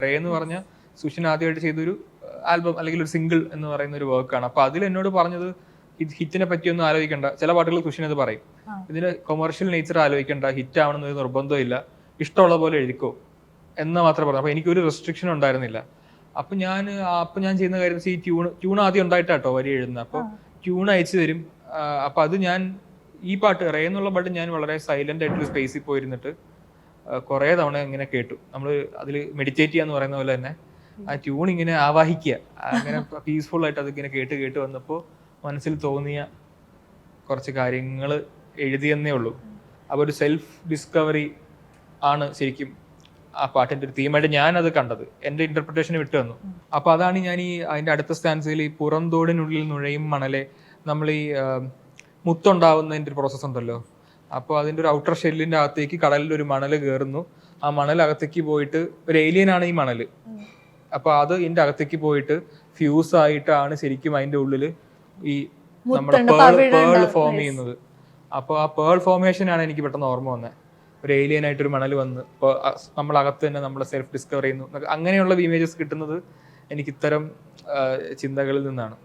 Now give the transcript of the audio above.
Ray എന്ന് പറഞ്ഞ സുഷിൻ ആദ്യമായിട്ട് ചെയ്തൊരു ആൽബം അല്ലെങ്കിൽ ഒരു സിംഗിൾ എന്ന് പറയുന്ന ഒരു വർക്കാണ്. അപ്പൊ അതിൽ എന്നോട് പറഞ്ഞത് ഹിറ്റിനെ പറ്റിയൊന്നും ആലോചിക്കണ്ട. ചില പാട്ടുകൾ സുഷിൻ അത് പറയും, ഇതിന് കൊമേഴ്ഷ്യൽ നേച്ചർ ആലോചിക്കണ്ട, ഹിറ്റ് ആവണമെന്നൊരു നിർബന്ധമില്ല, ഇഷ്ടമുള്ള പോലെ എഴുതിക്കോ എന്ന് മാത്രമേ പറഞ്ഞു. അപ്പൊ എനിക്കൊരു റെസ്ട്രിക്ഷൻ ഉണ്ടായിരുന്നില്ല. അപ്പൊ ഞാൻ ചെയ്യുന്ന കാര്യം ഈ ട്യൂൺ ആദ്യം ഉണ്ടായിട്ടാട്ടോ വരി എഴുതുന്നത്. അപ്പൊ ട്യൂൺ അയച്ചു തരും. അപ്പൊ അത് ഞാൻ ഈ പാട്ട് റേ എന്നുള്ള പാട്ട് ഞാൻ വളരെ സൈലന്റ് ആയിട്ടൊരു സ്പേസിൽ പോയിരുന്നിട്ട് കുറെ തവണ ഇങ്ങനെ കേട്ടു. നമ്മൾ അതിൽ മെഡിറ്റേറ്റ് ചെയ്യാന്ന് പറയുന്ന പോലെ തന്നെ ആ ട്യൂൺ ഇങ്ങനെ ആവാഹിക്കുക, അങ്ങനെ പീസ്ഫുൾ ആയിട്ട് അതിങ്ങനെ കേട്ട് കേട്ട് വന്നപ്പോൾ മനസ്സിൽ തോന്നിയ കുറച്ച് കാര്യങ്ങൾ എഴുതിയെന്നേ ഉള്ളൂ. അപ്പോൾ ഒരു സെൽഫ് ഡിസ്കവറി ആണ് ശരിക്കും ആ പാട്ടിന്റെ ഒരു തീമായിട്ട് ഞാനത് കണ്ടത്. എൻ്റെ ഇന്റർപ്രിട്ടേഷന് വിട്ടു വന്നു. അപ്പൊ അതാണ് ഞാൻ അതിന്റെ അടുത്ത സ്റ്റാൻസിൽ ഈ പുറംതോടിനുള്ളിൽ നുഴയും മണലെ, നമ്മൾ ഈ മുത്തുണ്ടാവുന്നതിന്റെ ഒരു പ്രോസസ്സ് ഉണ്ടല്ലോ. അപ്പോൾ അതിന്റെ ഒരു ഔട്ടർ ഷെല്ലിന്റെ അകത്തേക്ക് കടലിൽ ഒരു മണൽ കയറുന്നു. ആ മണൽ അകത്തേക്ക് പോയിട്ട് ഒരു ഏലിയൻ ആണ് ഈ മണല്. അപ്പൊ അത് ഇതിന്റെ അകത്തേക്ക് പോയിട്ട് ഫ്യൂസ് ആയിട്ടാണ് ശരിക്കും അതിന്റെ ഉള്ളില് ഈ നമ്മുടെ പേൾ ഫോം ചെയ്യുന്നത്. അപ്പൊ ആ പേൾ ഫോർമേഷൻ ആണ് എനിക്ക് പെട്ടെന്ന് ഓർമ്മ വന്നത്. ഒരു ഏലിയൻ ആയിട്ടൊരു മണൽ വന്ന് നമ്മളകത്ത് തന്നെ നമ്മളെ സെൽഫ് ഡിസ്കവർ ചെയ്യുന്നു. അങ്ങനെയുള്ള ഇമേജസ് കിട്ടുന്നത് എനിക്ക് ഇത്തരം ചിന്തകളിൽ നിന്നാണ്.